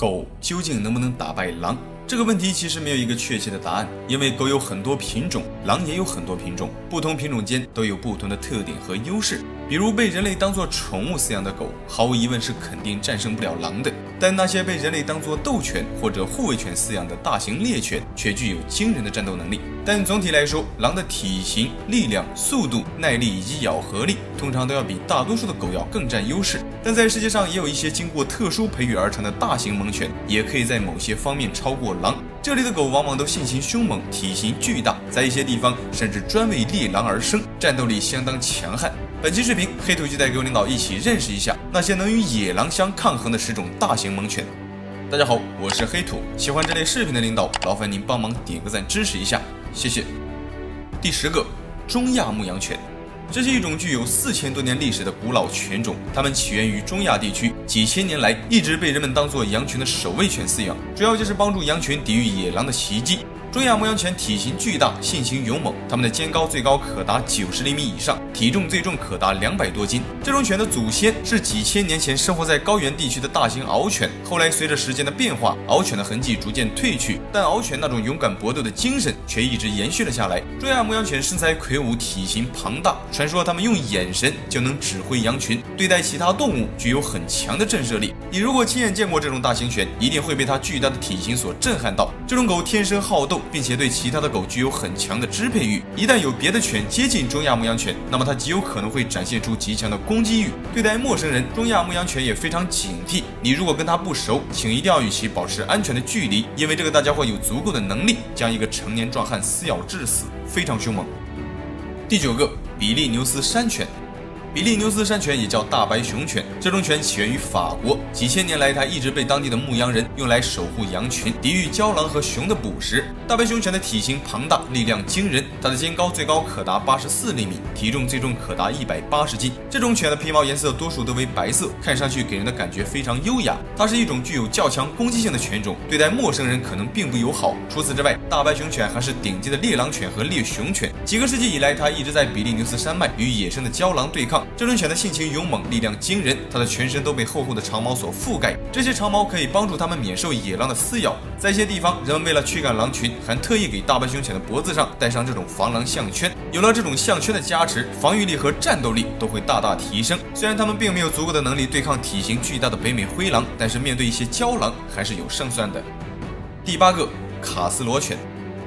狗究竟能不能打败狼？这个问题其实没有一个确切的答案，因为狗有很多品种，狼也有很多品种，不同品种间都有不同的特点和优势。比如被人类当作宠物饲养的狗，毫无疑问是肯定战胜不了狼的。但那些被人类当作斗犬或者护卫犬饲养的大型猎犬，却具有惊人的战斗能力。但总体来说，狼的体型、力量、速度、耐力以及咬合力，通常都要比大多数的狗要更占优势。但在世界上也有一些经过特殊培育而成的大型猛犬，也可以在某些方面超过狼。这里的狗往往都性情凶猛，体型巨大，在一些地方甚至专为猎狼而生，战斗力相当强悍。本期视频，黑土就带各位领导一起认识一下那些能与野狼相抗衡的10种大型猛犬。大家好，我是黑土，喜欢这类视频的领导，劳烦您帮忙点个赞支持一下，谢谢。第10个，中亚牧羊犬。这是一种具有4000多年历史的古老犬种，它们起源于中亚地区，几千年来一直被人们当作羊群的守卫犬饲养，主要就是帮助羊群抵御野狼的袭击。中亚牧羊犬体型巨大，性情勇猛，它们的肩高最高可达90厘米以上，体重最重可达200多斤。这种犬的祖先是几千年前生活在高原地区的大型獒犬，后来随着时间的变化，獒犬的痕迹逐渐褪去，但獒犬那种勇敢搏斗的精神却一直延续了下来。中亚牧羊犬身材魁梧，体型庞大，传说它们用眼神就能指挥羊群，对待其他动物具有很强的震慑力。你如果亲眼见过这种大型犬，一定会被它巨大的体型所震撼到。这种狗天生好斗，并且对其他的狗具有很强的支配欲，一旦有别的犬接近中亚牧羊犬，那么它极有可能会展现出极强的攻击欲。对待陌生人，中亚牧羊犬也非常警惕，你如果跟它不熟，请一定要与其保持安全的距离，因为这个大家伙有足够的能力将一个成年壮汉撕咬致死，非常凶猛。第9个，比利牛斯山犬。比利牛斯山犬也叫大白熊犬，这种犬起源于法国，几千年来它一直被当地的牧羊人用来守护羊群，抵御郊狼和熊的捕食。大白熊犬的体型庞大，力量惊人，它的肩高最高可达84厘米，体重最重可达180斤。这种犬的皮毛颜色多数都为白色，看上去给人的感觉非常优雅。它是一种具有较强攻击性的犬种，对待陌生人可能并不友好。除此之外，大白熊犬还是顶级的猎狼犬和猎熊犬。几个世纪以来，它一直在比利牛斯山脉与野生的郊狼对抗。这种犬的性情勇猛，力量惊人，它的全身都被厚厚的长毛所覆盖，这些长毛可以帮助它们免受野狼的撕咬。在一些地方，人们为了驱赶狼群，还特意给大白熊犬的脖子上戴上这种防狼项圈。有了这种项圈的加持，防御力和战斗力都会大大提升。虽然它们并没有足够的能力对抗体型巨大的北美灰狼，但是面对一些郊狼还是有胜算的。第8个，卡斯罗犬。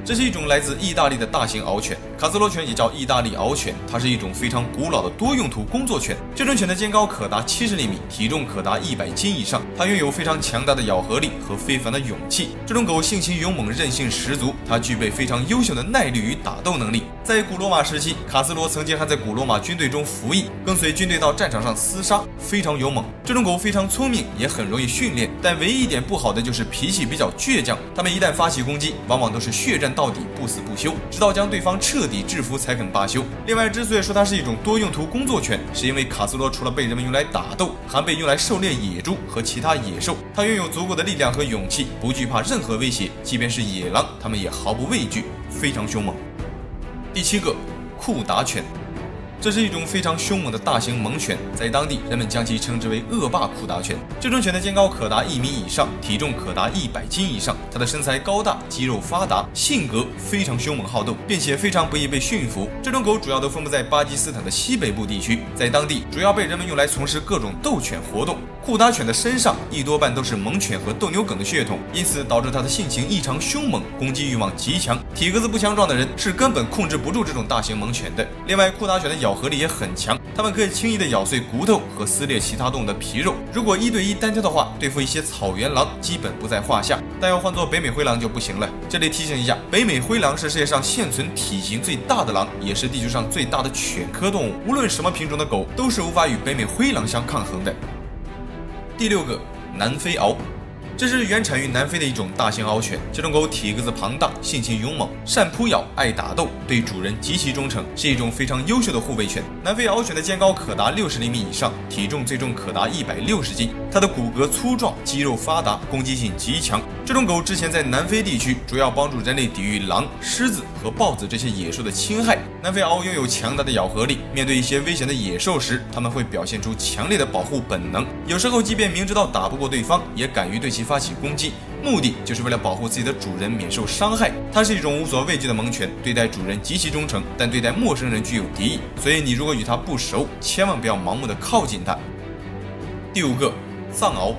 这是一种来自意大利的大型獒犬，卡斯罗犬也叫意大利獒犬，它是一种非常古老的多用途工作犬。这种犬的肩高可达70厘米，体重可达100斤以上，它拥有非常强大的咬合力和非凡的勇气。这种狗性情勇猛，韧性十足，它具备非常优秀的耐力与打斗能力。在古罗马时期，卡斯罗曾经还在古罗马军队中服役，跟随军队到战场上厮杀，非常勇猛。这种狗非常聪明，也很容易训练，但唯一一点不好的就是脾气比较倔强。它们一旦发起攻击，往往都是血战到底，不死不休，直到将对方彻底制服才肯罢休。另外，之所以说它是一种多用途工作犬，是因为卡斯罗除了被人们用来打斗，还被用来狩猎野猪和其他野兽。它拥有足够的力量和勇气，不惧怕任何威胁，即便是野狼，它们也毫不畏惧，非常凶猛。第7个，库达犬。这是一种非常凶猛的大型猛犬，在当地人们将其称之为恶霸库达犬。这种犬的肩高可达1米以上，体重可达100斤以上，它的身材高大，肌肉发达，性格非常凶猛好斗，并且非常不易被驯服。这种狗主要都分布在巴基斯坦的西北部地区，在当地主要被人们用来从事各种斗犬活动。库达犬的身上一多半都是猛犬和斗牛梗的血统，因此导致它的性情异常凶猛，攻击欲望极强。体格子不强壮的人是根本控制不住这种大型猛犬的。另外，库达犬的咬合力也很强，它们可以轻易地咬碎骨头和撕裂其他动物的皮肉。如果1对1单挑的话，对付一些草原狼基本不在话下，但要换做北美灰狼就不行了。这里提醒一下，北美灰狼是世界上现存体型最大的狼，也是地球上最大的犬科动物。无论什么品种的狗都是无法与北美灰狼相抗衡的。第6个，南非獒。这是原产于南非的一种大型獒犬，这种狗体格子庞大，性情勇猛，善扑咬，爱打斗，对主人极其忠诚，是一种非常优秀的护卫犬。南非獒犬的肩高可达60厘米以上，体重最重可达160斤，它的骨骼粗壮，肌肉发达，攻击性极强。这种狗之前在南非地区主要帮助人类抵御狼、狮子和豹子这些野兽的侵害。南非獒拥有强大的咬合力，面对一些危险的野兽时，它们会表现出强烈的保护本能，有时候即便明知道打不过对方，也敢于对其发起攻击，目的就是为了保护自己的主人免受伤害。它是一种无所畏惧的猛犬，对待主人极其忠诚，但对待陌生人具有敌意，所以你如果与它不熟，千万不要盲目的靠近它。第5个，藏獒。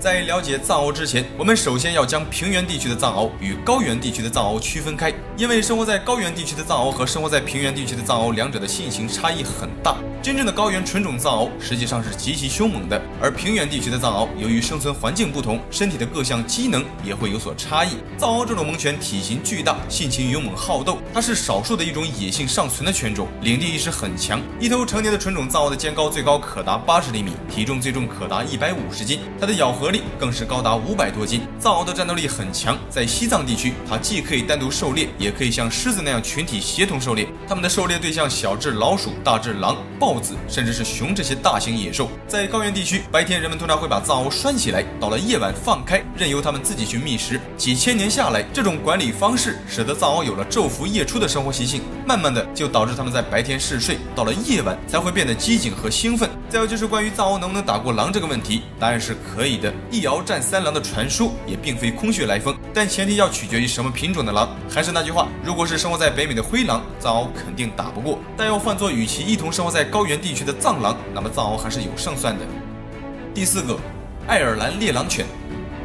在了解藏獒之前，我们首先要将平原地区的藏獒与高原地区的藏獒区分开，因为生活在高原地区的藏獒和生活在平原地区的藏獒两者的性情差异很大。真正的高原纯种藏獒实际上是极其凶猛的，而平原地区的藏獒由于生存环境不同，身体的各项机能也会有所差异。藏獒这种猛犬体型巨大，性情勇猛好斗，它是少数的一种野性尚存的犬种，领地意识很强。一头成年的纯种藏獒的肩高最高可达80厘米，体重最重可达150斤，它的咬合力更是高达500多斤。藏獒的战斗力很强，在西藏地区，它既可以单独狩猎，也可以像狮子那样群体协同狩猎。它们的狩猎对象小至老鼠，大至狼、豹子，甚至是熊这些大型野兽。在高原地区，白天人们通常会把藏獒拴起来，到了夜晚放开，任由它们自己去觅食。几千年下来，这种管理方式使得藏獒有了昼伏夜出的生活习性，慢慢的就导致它们在白天嗜睡，到了夜晚才会变得机警和兴奋。再有就是关于藏獒能不能打过狼这个问题，答案是可以的。一獒战3狼的传说也并非空穴来风，但前提要取决于什么品种的狼。还是那句话，如果是生活在北美的灰狼，藏獒肯定打不过，但要换作与其一同生活在高原地区的藏狼，那么藏獒还是有胜算的。第4个，爱尔兰猎狼犬。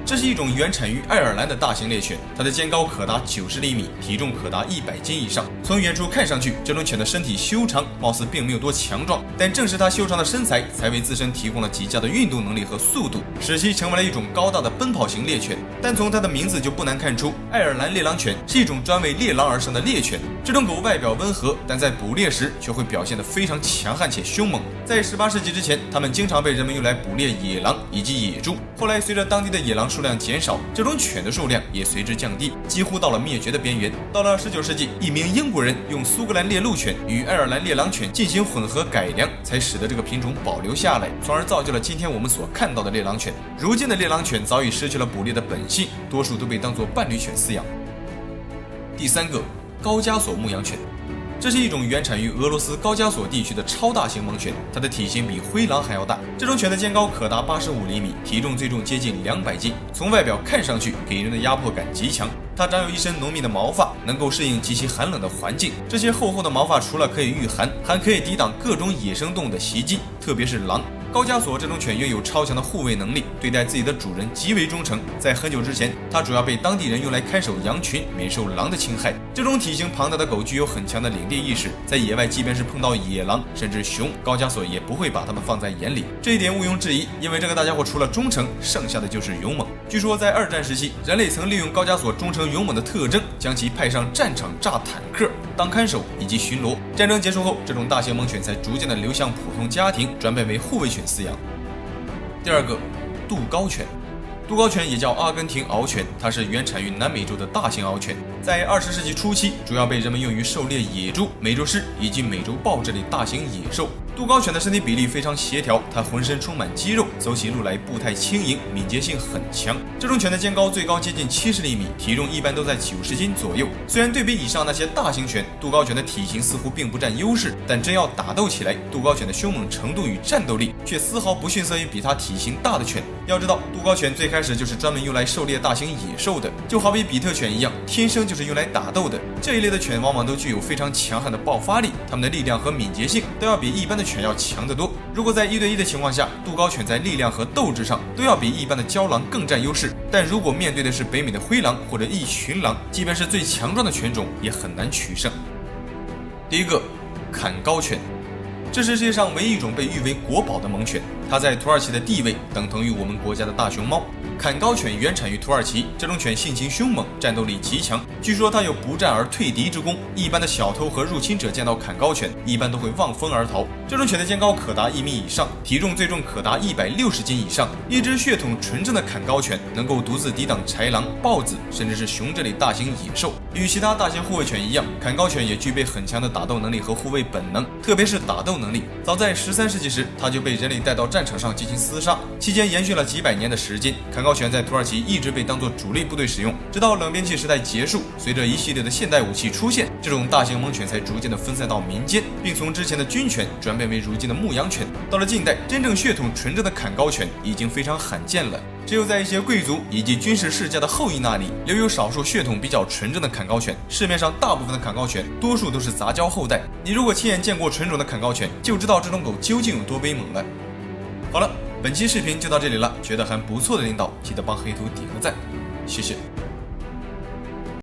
这是一种原产于爱尔兰的大型猎犬，它的肩高可达90厘米，体重可达100斤以上。从远处看上去，这种犬的身体修长，貌似并没有多强壮，但正是它修长的身材，才为自身提供了极佳的运动能力和速度，使其成为了一种高大的奔跑型猎犬。单从它的名字就不难看出，爱尔兰猎狼犬是一种专为猎狼而生的猎犬。这种狗外表温和，但在捕猎时却会表现得非常强悍且凶猛。在18世纪之前，它们经常被人们用来捕猎野狼以及野猪。后来随着当地的野狼数量减少，这种犬的数量也随之降低，几乎到了灭绝的边缘。到了19世纪，一名英国人用苏格兰猎鹿犬与爱尔兰猎狼犬进行混合改良，才使得这个品种保留下来，从而造就了今天我们所看到的猎狼犬。如今的猎狼犬早已失去了捕猎的本性，多数都被当作伴侣犬饲养。第3个，高加索牧羊犬。这是一种原产于俄罗斯高加索地区的超大型猛犬，它的体型比灰狼还要大。这种犬的肩高可达85厘米，体重最重接近200斤。从外表看上去，给人的压迫感极强。它长有一身浓密的毛发，能够适应极其寒冷的环境。这些厚厚的毛发除了可以御寒，还可以抵挡各种野生动物的袭击，特别是狼。高加索这种犬拥有超强的护卫能力，对待自己的主人极为忠诚。在很久之前，它主要被当地人用来看守羊群，免受狼的侵害。这种体型庞大的狗具有很强的领地意识，在野外即便是碰到野狼甚至熊，高加索也不会把它们放在眼里。这一点毋庸置疑，因为这个大家伙除了忠诚，剩下的就是勇猛。据说在2战时期，人类曾利用高加索忠诚勇猛的特征，将其派上战场炸坦克、当看守以及巡逻。战争结束后，这种大型猛犬才逐渐的流向普通家庭，转变为护卫犬饲养。第2个，杜高犬。杜高犬也叫阿根廷獒犬，它是原产于南美洲的大型獒犬，在20世纪初期主要被人们用于狩猎野猪、美洲狮以及美洲豹这类大型野兽。杜高犬的身体比例非常协调，它浑身充满肌肉，走起路来步态轻盈，敏捷性很强。这种犬的肩高最高接近70厘米，体重一般都在90斤左右。虽然对比以上那些大型犬，杜高犬的体型似乎并不占优势，但真要打斗起来，杜高犬的凶猛程度与战斗力却丝毫不逊色于比它体型大的犬。要知道，杜高犬最开始就是专门用来狩猎大型野兽的，就好比比特犬一样，天生就是用来打斗的。这一类的犬往往都具有非常强悍的爆发力，它们的力量和敏捷性都要比一般的犬要强得多。如果在1对1的情况下，杜高犬在力量和斗志上都要比一般的郊狼更占优势。但如果面对的是北美的灰狼或者一群狼，即便是最强壮的犬种也很难取胜。第1个，坎高犬。这是世界上唯一一种被誉为国宝的猛犬，它在土耳其的地位等同于我们国家的大熊猫。坎高犬原产于土耳其，这种犬性情凶猛，战斗力极强，据说它有不战而退敌之功。一般的小偷和入侵者见到坎高犬，一般都会望风而逃。这种犬的肩高可达1米以上，体重最重可达160斤以上。一只血统纯正的坎高犬能够独自抵挡豺狼、豹子，甚至是熊这类大型野兽。与其他大型护卫犬一样，坎高犬也具备很强的打斗能力和护卫本能，特别是打斗能力。早在13世纪时，它就被人类带到战场上进行厮杀，期间延续了几百年的时间。坎高高犬在土耳其一直被当作主力部队使用，直到冷兵器时代结束，随着一系列的现代武器出现，这种大型猛犬才逐渐的分散到民间，并从之前的军犬转变为如今的牧羊犬。到了近代，真正血统纯正的坎高犬已经非常罕见了，只有在一些贵族以及军事世家的后裔那里留有少数血统比较纯正的坎高犬。市面上大部分的坎高犬多数都是杂交后代，你如果亲眼见过纯种的坎高犬，就知道这种狗究竟有多威猛了。好了，本期视频就到这里了，觉得还不错的领导记得帮黑图点个赞，谢谢。